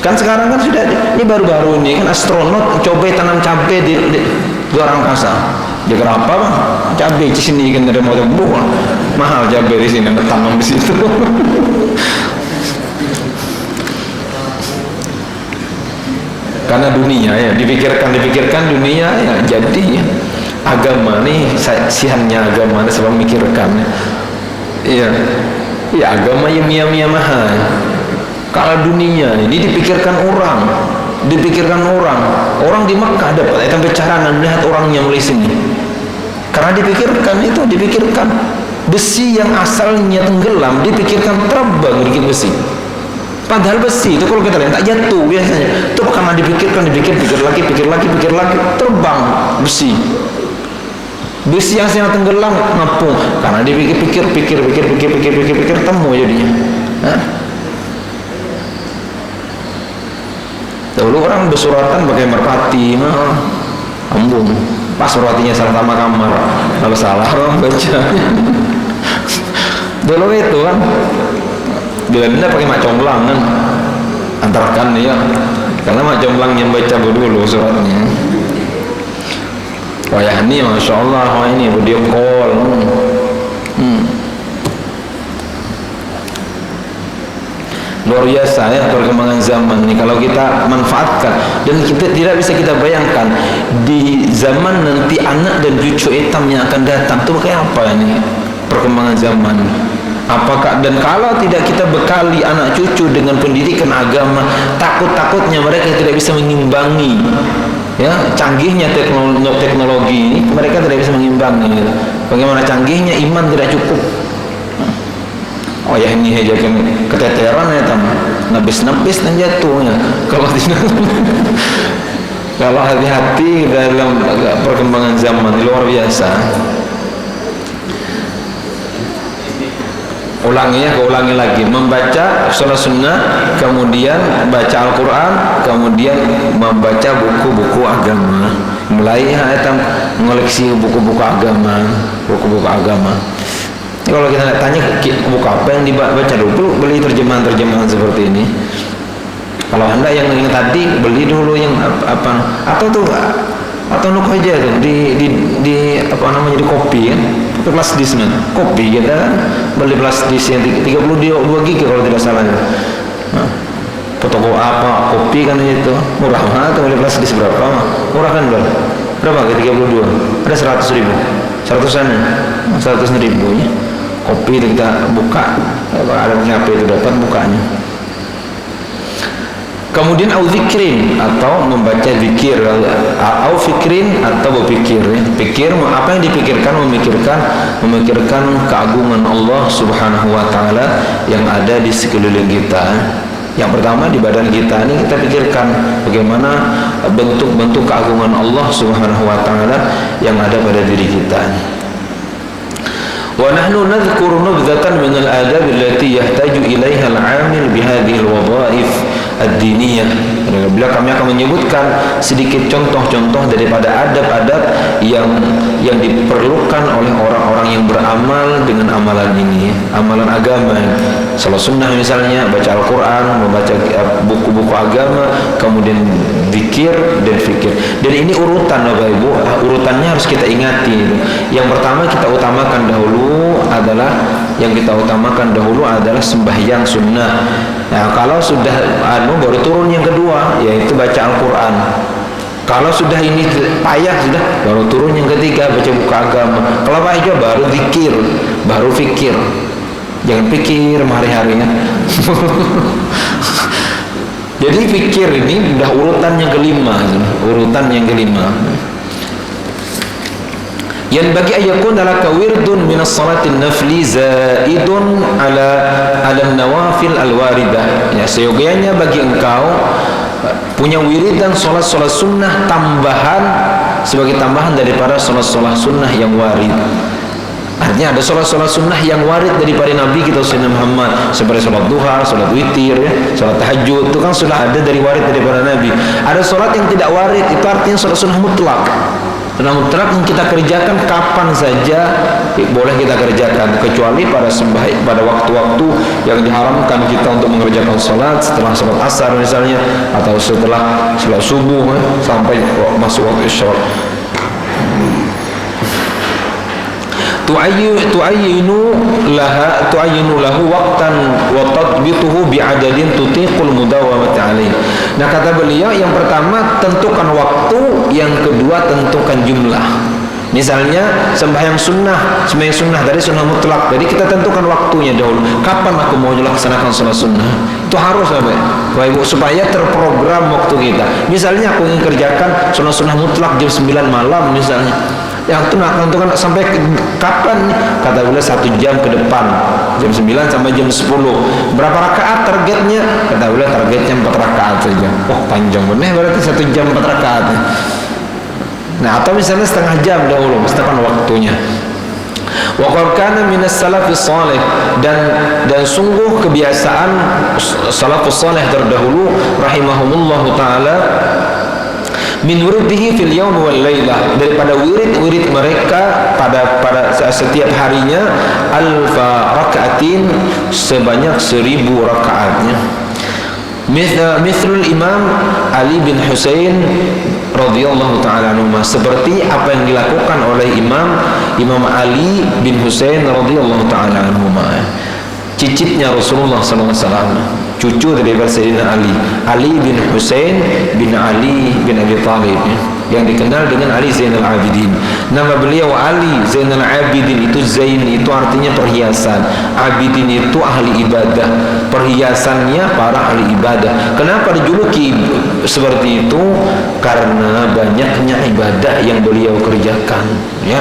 Kan sekarang kan sudah, ini baru-baru ini kan astronot coba tanam cabai di luar angkasa. Dia kenapa bang? Cabai di sini kan ada mau mahal cabai di sini, tanam di situ. Karena dunia ya dipikirkan dunia ya, jadi ya, agama nih sihannya agama nih sebab mikirkan ya agama yang mia mahal. Kalau dunia ini dipikirkan orang di Mekah dapat pencerahan melihat orangnya mulai sini, karena dipikirkan besi yang asalnya tenggelam dipikirkan terbang dikit besi. Padahal besi itu kalau kita lihat tak jatuh biasanya. Itu karena dipikir lagi terbang besi. Bis yang tenggelam ngapung karena dia pikir temu jadinya. Dahulu orang bersuratan pakai merpati, ambung. Pas merpatinya salah sama kamar, kalau salah orang baca. Dulu itu kan, bila pakai mak comblang kan, antarkan ya, karena mak comblang yang baca dulu suratnya. Wah ya ini masya Allah, wah ini video call. Luar biasa ya perkembangan zaman ini kalau kita manfaatkan, dan kita tidak bisa kita bayangkan di zaman nanti anak dan cucu hitam yang akan datang itu kayak apa ini perkembangan zaman. Apakah, dan kalau tidak kita bekali anak cucu dengan pendidikan agama, takut-takutnya mereka tidak bisa mengimbangi ya canggihnya teknologi ini, mereka tidak bisa mengimbangi. Bagaimana canggihnya iman tidak cukup. Oh ya ini aja kan keteteran ya tam, nabis dan jatuhnya. Kalau tidak, kalau hati-hati dalam perkembangan zaman luar biasa. Ulangi lagi, membaca sholat sunnah, kemudian baca Al-Quran, kemudian membaca buku-buku agama. Mulai tam mengoleksi buku-buku agama. Kalau kita tanya buku apa yang dibaca dulu, beli terjemahan seperti ini. Kalau Anda yang tadi beli dulu yang apa, atau nuk aja tuh di apa namanya, di kopi kan, itu flash disk kan, kopi kita kan beli flash disk yang 32 GB kalau tidak salah. Foto apa kopi kan itu murah banget, atau beli flash disk berapa murah kan, berapa ke 32, ada 100.000, 100.000 ya. Kopi itu kita buka, ada punya HP itu dapat bukanya. Kemudian au zikrin, atau membaca zikir, au fikrin, atau berpikir ya. Pikir, apa yang dipikirkan, memikirkan keagungan Allah Subhanahu wa taala yang ada di sekeliling kita. Yang pertama di badan kita ini kita pikirkan bagaimana bentuk-bentuk keagungan Allah Subhanahu wa taala yang ada pada diri kita. Wa nahnu nadhkuru nubdhatan min al-adab allati yahtaju ilaiha al-'amil bihadhihi al-wadha'if ad-diniyah. Bila kami akan menyebutkan sedikit contoh-contoh daripada adab-adab yang diperlukan oleh orang-orang yang beramal dengan amalan ini, amalan agama, salat sunnah misalnya, baca Al-Quran, membaca buku-buku agama, kemudian zikir dan fikir. Dan ini urutan Bapak Ibu, urutannya harus kita ingati. Yang pertama kita utamakan dahulu adalah sembahyang sunnah. Nah, kalau sudah baru turun yang kedua, yaitu baca Al-Quran. Kalau sudah ini payah, sudah baru turun yang ketiga, baca buku agama. Kalau payah baru zikir, baru fikir. Jangan pikir hari-harinya. Jadi fikir ini udah urutan yang kelima. Yang bagi ayakun adalah kawirdun minas salatin nafli zaidun ala nawafil al-waridah. Ya, seyogianya bagi engkau punya wiridan solat sunnah tambahan, sebagai tambahan daripada solat sunnah yang warid. Artinya ada solat sunnah yang warid daripada Nabi kita Sayyidina Muhammad, seperti solat duha, solat witir, ya, solat tahajud, itu kan sudah ada dari warid daripada Nabi. Ada solat yang tidak warid, itu artinya solat sunnah mutlak. Sunnah mutlak yang kita kerjakan kapan saja boleh kita kerjakan, kecuali pada waktu-waktu yang diharamkan kita untuk mengerjakan solat, setelah solat asar misalnya, atau setelah solat subuh sampai masuk waktu isya. tu'ayyinu lahu waqtan wa tadbituhu bi'adadin tutiqul mudawamati alaih. Nah, kata beliau, yang pertama tentukan waktu, yang kedua tentukan jumlah. Misalnya sembahyang sunnah dari sunnah mutlak, jadi kita tentukan waktunya dahulu, kapan aku mau melaksanakan sholat sunnah. Itu harus Bapak Ibu, supaya terprogram waktu kita. Misalnya aku ingin kerjakan sholat sunnah mutlak jam 9 malam misalnya, yang itu tentukan sampai kapan, kata beliau 1 jam ke depan, jam 9 sampai jam 10. Berapa rakaat targetnya? Kata beliau targetnya 4 rakaat saja. Oh, panjang benar berarti 1 jam 4 rakaat. Nah, atau misalnya setengah jam dahulu, misalkan waktunya. Wa qad kana minas salafis salih, dan sungguh kebiasaan salafus salih terdahulu rahimahumullahu taala min wiridihi fil yaum wal lailah, daripada wirid mereka pada setiap harinya alfa rakaatin, sebanyak 1000 rakaatnya. Mithlul Imam Ali bin Husain radhiyallahu taala anhu, seperti apa yang dilakukan oleh Imam Ali bin Husain radhiyallahu taala anhu, cicitnya Rasulullah sallallahu alaihi wasallam, cucu dari Sayyidina Ali bin Husain bin Ali bin Abi Thalib, yang dikenal dengan Ali Zainal Abidin. Nama beliau Ali Zainal Abidin, itu Zain itu artinya perhiasan, Abidin itu ahli ibadah, perhiasannya para ahli ibadah. Kenapa dijuluki seperti itu? Karena banyaknya ibadah yang beliau kerjakan, ya.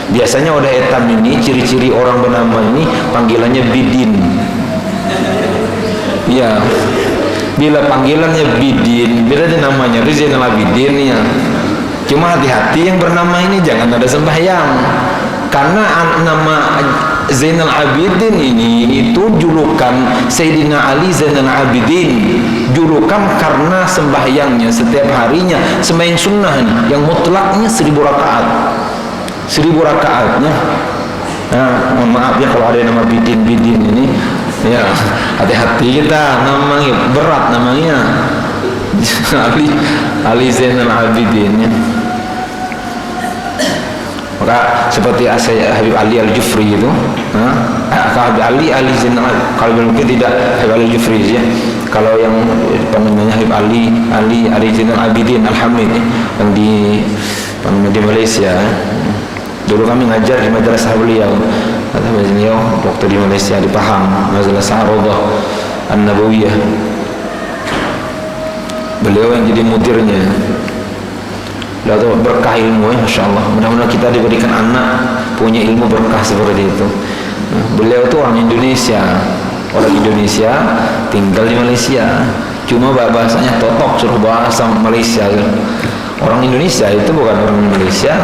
Biasanya udah etam ini, ciri-ciri orang bernama ini panggilannya Bidin. Ya, bila panggilannya Bidin, berarti namanya Zainal Abidin ya. Cuma hati-hati yang bernama ini jangan ada sembahyang, karena nama Zainal Abidin ini itu julukan Sayyidina Ali Zainal Abidin, julukan karena sembahyangnya setiap harinya sembahyang sunnah nih, yang mutlaknya 1000 rakaat. 1000 rakaatnya. Nah, mohon maaf ya kalau ada nama Bidin ini, ya hati-hati kita, namanya berat namanya. Ali Zainal Abidin ya. Maka seperti Habib Ali Al-Jufri itu, Habib Ali Zainal, kalau mungkin tidak Habib Ali Al-Jufri ya. Kalau yang namanya Habib Ali Zainal Abidin Al-Hamid yang di Malaysia. Dulu kami ngajar di madrasah beliau waktu di Malaysia, di Pahang, Madrasah Rawdah An-Nabawiyah. Beliau yang jadi mudirnya. Lalu berkah ilmu ya, Masya Allah. Mudah-mudahan kita diberikan anak punya ilmu berkah seperti itu. Beliau itu orang Indonesia tinggal di Malaysia. Cuma bahasanya totok, suruh bahasa Malaysia. Orang Indonesia itu bukan orang Malaysia.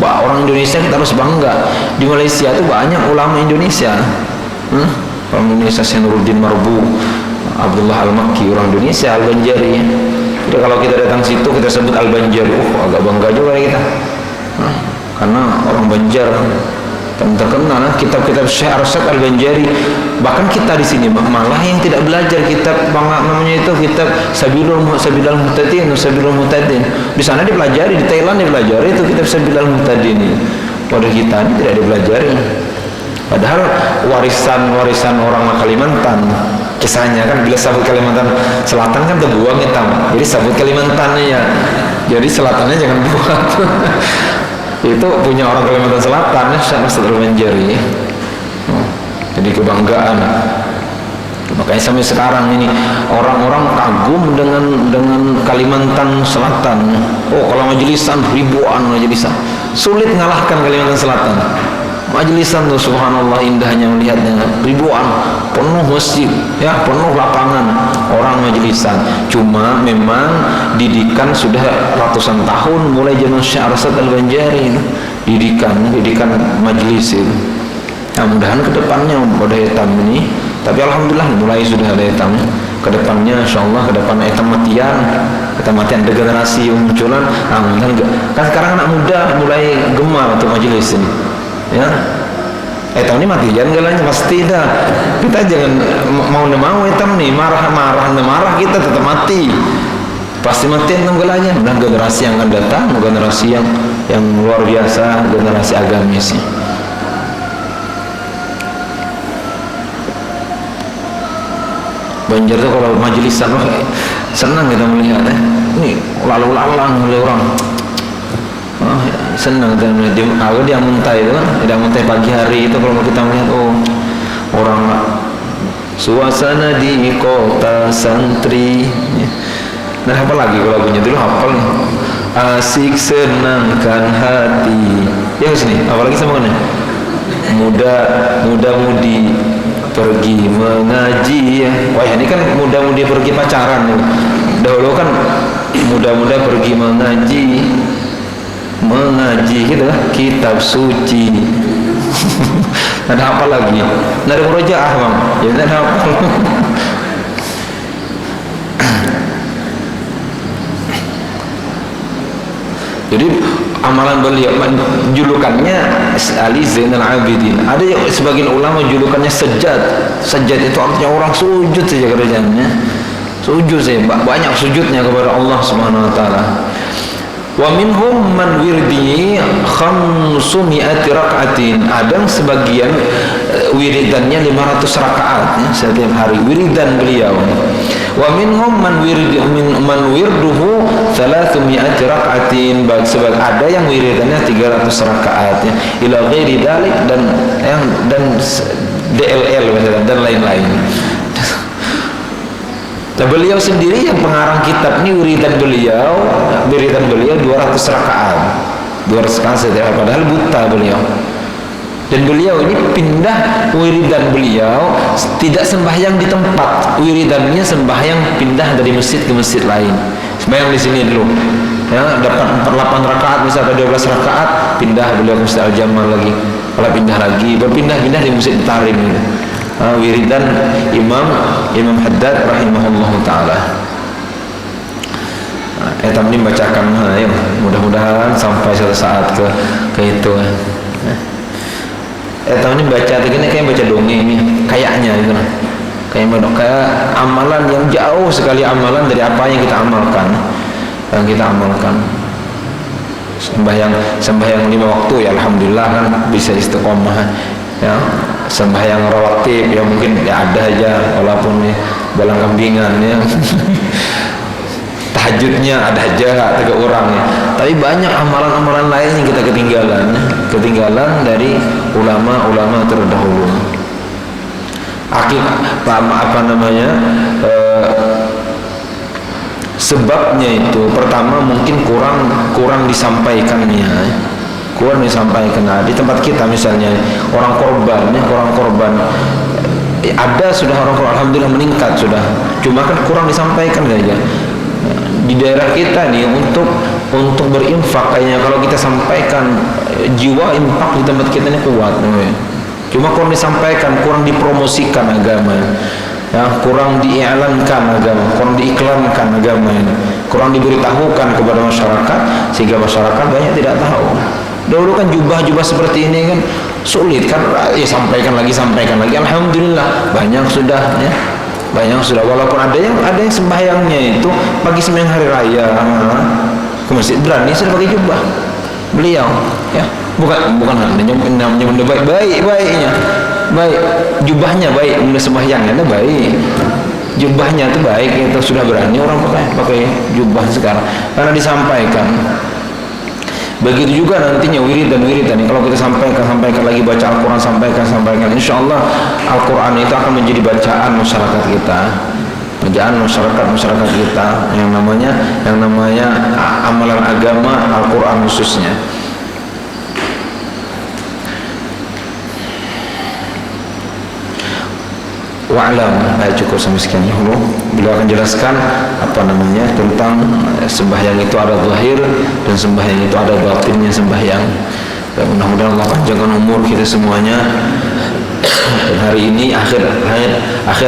Orang Indonesia kita harus bangga. Di Malaysia itu banyak ulama Indonesia. Orang Indonesia Nuruddin Marbu, Abdullah Al-Makki, orang Indonesia, Al-Banjari. Jadi kalau kita datang situ kita sebut Al-Banjari, agak bangga juga kita. Karena orang Banjar terkenal kitab-kitab Syekh Arsyad Al-Banjari. Bahkan kita di sini malah yang tidak belajar kitab namanya itu kitab Sabilul Muhtadin. Di sana dipelajari, di Thailand dipelajari itu kitab Sabilul Muhtadin. Pada kita ini tidak dipelajari. Padahal warisan orang Kalimantan. Kisahnya kan bila sabut Kalimantan Selatan kan terbuang hitam. Jadi sabut Kalimantan ya. Jadi selatannya jangan buat. Itu punya orang Kalimantan Selatan ya, Syekh Al-Banjari. Jadi kebanggaan. Makanya sampai sekarang ini orang-orang kagum dengan Kalimantan Selatan. Kalau majelisan ribuan majelisan, sulit ngalahkan Kalimantan Selatan. Majelisan tuh subhanallah indahnya melihatnya, ribuan, penuh masjid ya, penuh lapangan orang majelisan. Cuma memang didikan sudah ratusan tahun mulai zaman Syekh Arsyad Al-Banjari, didikan majelis itu. Nah, mudah-mudahan kedepannya pada hitam ini, tapi alhamdulillah mulai sudah ada hitam. Kedepannya insyaallah kedepan hitam matian degenerasi munculan. Nah, mudah-mudahan kan sekarang anak muda mulai gemar untuk majelis ini. Ya, hitam ini mati jangan galanya pasti dah. Kita jangan mau hitam nih marah kita tetap mati, pasti mati hitam galanya. Dan generasi yang akan datang generasi yang luar biasa, generasi agamis. Banjar tuh kalau majelisan senang kita melihat ini lalu lalang oleh orang. Senang kita melihat dia muntah itu kan, dia muntah pagi hari itu kalau kita melihat orang suasana di kota santri. Nah apa lagi kalau lagunya dulu hafal nih, asik senangkan hati ya sini, apalagi sama kan muda-mudi pergi mengaji ya. Wah ini kan muda-mudi pergi pacaran. Dahulu kan muda-muda pergi mengaji, mengaji gitu lah, kitab suci. Ada apa lagi? Nggak ada murojaah bang, ya nggak ada apa. Jadi amalan beliau, julukannya Ali Zainal Abidin. Ada yang sebagian ulama julukannya Sajjad. Sajjad itu artinya orang sujud saja kerjanya. Sujud saja, banyak sujudnya kepada Allah Subhanahu wa taala. Wa minhum man wirdi 500 rakaatin. Ada sebagian wiridannya 500 rakaat ya, setiap hari wiridan beliau. Wa minhum man wirduhu 300 rakaatin. Sebab ada yang wiridannya 300 rakaat ya. Ila ghairi dzalik dan DLL dan lain-lain. Nah, beliau sendiri yang pengarang kitab ini wiridan beliau 200 rakaat. 200 rakaat setiap, padahal buta beliau. Dan beliau ini pindah wiridan beliau tidak sembahyang di tempat. Wiridannya sembahyang pindah dari masjid ke masjid lain. Sembahyang di sini dulu. Ya, dapat 8 rakaat misalnya 12 rakaat, pindah beliau ke Masjid Al-Jamal lagi. Kalau pindah lagi, berpindah-pindah di Masjid Tarim gitu. Wiridan Imam Haddad rahimahullah ta'ala. Etam ini bacakan ya, mudah-mudahan sampai suatu saat ke itu. Etam ini baca begini kayak baca dongeng ini, kayaknya gitu. Kayak amalan yang jauh sekali amalan dari apa yang kita amalkan. Sembahyang 5 waktu ya alhamdulillah kan bisa istiqomah ya. Sembahyang rawatib ya mungkin ya ada aja walaupun ya balang kambingan ya. Tahajudnya ada aja 3 orang ya. Tapi banyak amalan-amalan lain yang kita ketinggalan dari ulama-ulama terdahulu. Sebabnya itu pertama mungkin kurang disampaikannya. Di tempat kita misalnya orang korban ada sudah orang korban, alhamdulillah meningkat sudah, cuma kan kurang disampaikan saja. Di daerah kita nih untuk berinfak kayaknya kalau kita sampaikan jiwa infak di tempat kita ini kuat cuma kurang disampaikan, kurang dipromosikan agama ya, kurang diiklankan agama, kurang diiklankan agama ini, kurang diberitahukan kepada masyarakat sehingga masyarakat banyak tidak tahu. Dahulu kan jubah-jubah seperti ini kan sulit kan, ya sampaikan lagi. Alhamdulillah banyak sudah ya, walaupun ada yang sembahyangnya itu pagi sembahyang hari raya ke masjid berani sudah pakai jubah beliau ya, bukan namanya baik-baiknya baik, jubahnya baik, benda sembahyangnya itu baik, jubahnya itu baik, itu sudah berani orang pakai jubah sekarang karena disampaikan. Begitu juga nantinya wiridan kalau kita sampaikan lagi, baca Al-Quran sampaikan, insyaallah Al-Quran itu akan menjadi bacaan masyarakat kita, yang namanya amalan agama Al-Quran khususnya. Wa'lam, cukup sampai sekian dulu. Beliau akan jelaskan tentang sembahyang itu ada zahir dan sembahyang itu ada batinnya sembahyang. Dan mudah-mudahan Allah panjangkan umur kita semuanya. Dan hari ini akhir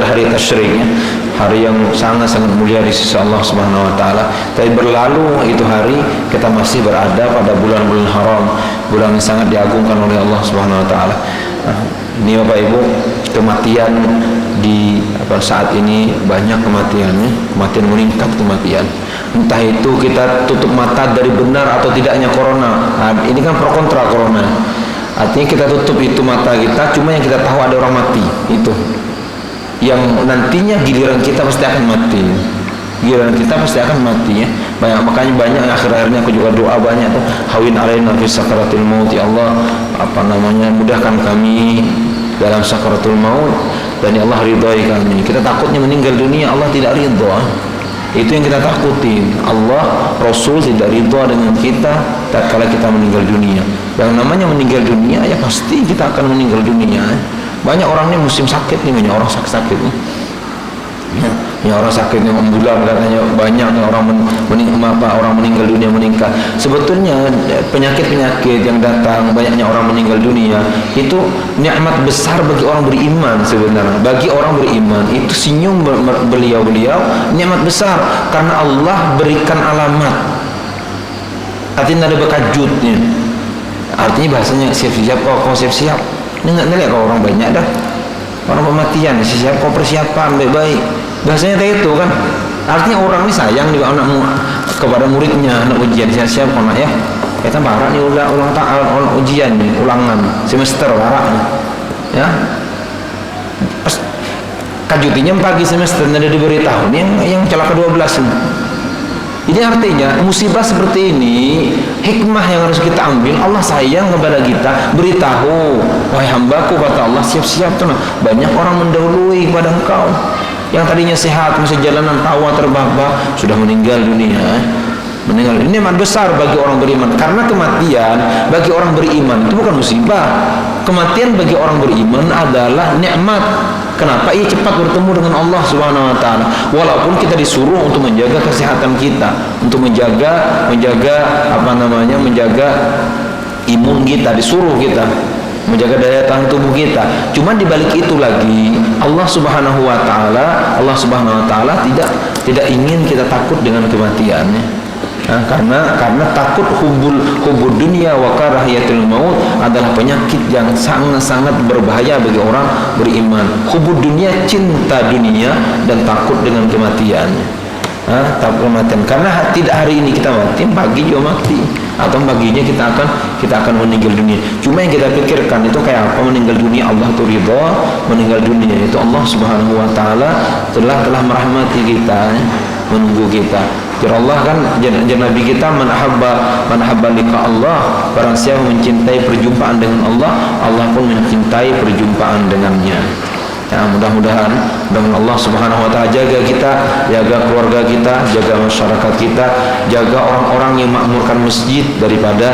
hari tasyrik ya, hari yang sangat-sangat mulia di sisi Allah Subhanahu wa taala. Tapi berlalu itu hari, kita masih berada pada bulan-bulan haram, bulan yang sangat diagungkan oleh Allah Subhanahu wa taala. Ini Bapak Ibu, kematian di saat ini banyak kematian meningkat kematian. Entah itu kita tutup mata dari benar atau tidaknya corona. Ini kan pro kontra corona. Artinya kita tutup itu mata kita, cuma yang kita tahu ada orang mati itu. Yang nantinya giliran kita pasti akan mati. Ya. Makanya banyak akhir-akhirnya aku juga doa banyak tuh, hawin alaina fi sakaratil maut, ya Allah mudahkan kami dalam sakaratul maut dan ya Allah ridhoi kami. Kita takutnya meninggal dunia Allah tidak ridha. Itu yang kita takutin. Allah, Rasul tidak ridha dengan kita tatkala kita meninggal dunia. Yang namanya meninggal dunia ya pasti kita akan meninggal dunia. Banyak orang ini musim sakit nih, banyak orang sakit nih. Ya, Ya, orang sakit yang ambulan katanya banyak orang orang meninggal dunia meningkat. Sebetulnya penyakit-penyakit yang datang, banyaknya orang meninggal dunia itu nikmat besar bagi orang beriman sebenarnya. Bagi orang beriman itu senyum beliau-beliau nikmat besar karena Allah berikan alamat. Artinya ada bekajutnya. Artinya bahasanya siap-siap, kau siap-siap. Ini nggak lihat kau orang banyak dah. Orang pematian, siap kau persiapan baik-baik. Bahasanya kayak itu kan. Artinya orang ini sayang juga anakmu kepada muridnya, anak ujian siap-siap kau nak ya. Kita barak nih ulang ujian nih, ulangan semester barak nih. Ya. Pas kajutinya pagi semester ada diberitahu nih yang celaka 12 nih. Ini artinya musibah seperti ini, hikmah yang harus kita ambil. Allah sayang kepada kita, beritahu, wahai hambaku kata Allah, siap-siap tuh. Banyak orang mendahului kepada engkau yang tadinya sehat masih jalanan tawa terbahak sudah meninggal dunia. Meninggal ini nikmat besar bagi orang beriman karena kematian bagi orang beriman itu bukan musibah. Kematian bagi orang beriman adalah nikmat. Kenapa? Ia cepat bertemu dengan Allah Subhanahu wa taala. Walaupun kita disuruh untuk menjaga kesehatan kita, untuk menjaga imun kita, disuruh kita menjaga daya tahan tubuh kita. Cuman di balik itu lagi Allah Subhanahu wa taala tidak ingin kita takut dengan kematiannya. Nah, karena takut hubul dunia wa karahiyatul maut adalah penyakit yang sangat-sangat berbahaya bagi orang beriman. Hubul dunia, cinta dunia, dan takut dengan kematian. Takut kematian karena tidak hari ini kita mati, pagi juga mati, atau paginya kita akan meninggal dunia. Cuma yang kita pikirkan itu kayak apa meninggal dunia. Allah itu ridha meninggal dunia itu Allah Subhanahu wa taala telah merahmati kita, menunggu kita. Ya Allah kan Nabi kita man habba liqa Allah, barang siapa mencintai perjumpaan dengan Allah, Allah pun mencintai perjumpaan dengannya. Ya, mudah-mudahan Allah Subhanahu wa taala jaga kita, jaga keluarga kita, jaga masyarakat kita, jaga orang-orang yang makmurkan masjid daripada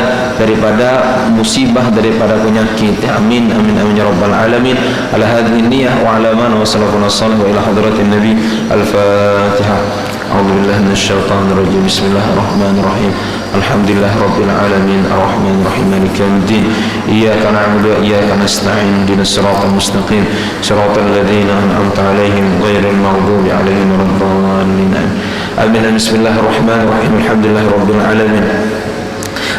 musibah, daripada penyakit. Ya, amin amin amin ya rabbal alamin. Ala hadhihi niyyah wa ala man wa sallallahu alaihi wa ila hadratin nabi. Al-Fatihah. A'udzu billahi minasyaitonir rajim. Bismillahirrahmanirrahim. Alhamdulillah rabbil alamin arrahmanir rahim maliki yaumiddin. Iyyaka na'budu wa iyyaka nasta'in. Ihdinas siratal mustaqim. Siratal ladzina an'amta 'alaihim ghairil maghdubi 'alaihim waladdallin. Amin. Bismillahirrahmanirrahim. Alhamdulillah rabbil alamin.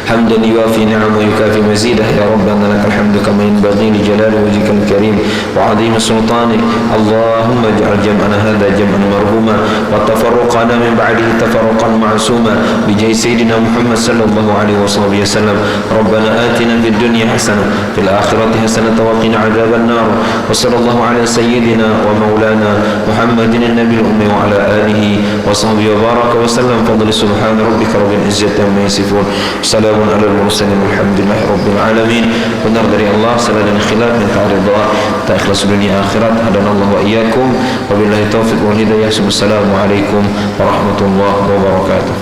حمدا يوافي نعمه ويكافي مزيده يا ربنا لك الحمد كما ينبغي لجلال وجهك الكريم وعظيم سلطانك. اللهم اجعل جمعنا هذا جمعا مرحوما وتفرقنا من بعده تفرقا معصوما بجاه سيدنا محمد صلى الله عليه وسلم. ربنا آتنا في الدنيا حسنة في الآخرة حسنة وقنا عذاب النار. وصلى الله على سيدنا ومولانا محمد النبي الأمي وعلى آله وصحبه وبارك وسلم. فضل سبحان ربك رب العزة عما يصفون. Salamun alal mursalin walhamdulillahi rabbil alamin. Benar dari Allah, salah dan khilaf minta ridha, ta ikhlas dunia akhirat. Hadanallahu wa iyyakum wa billahi taufiq wal hidayah. Wassalamualaikum warahmatullahi wabarakatuh.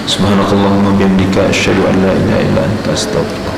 Subhanakallahumma bihamdika asyhadu an la ilaha illa anta astaghfiruka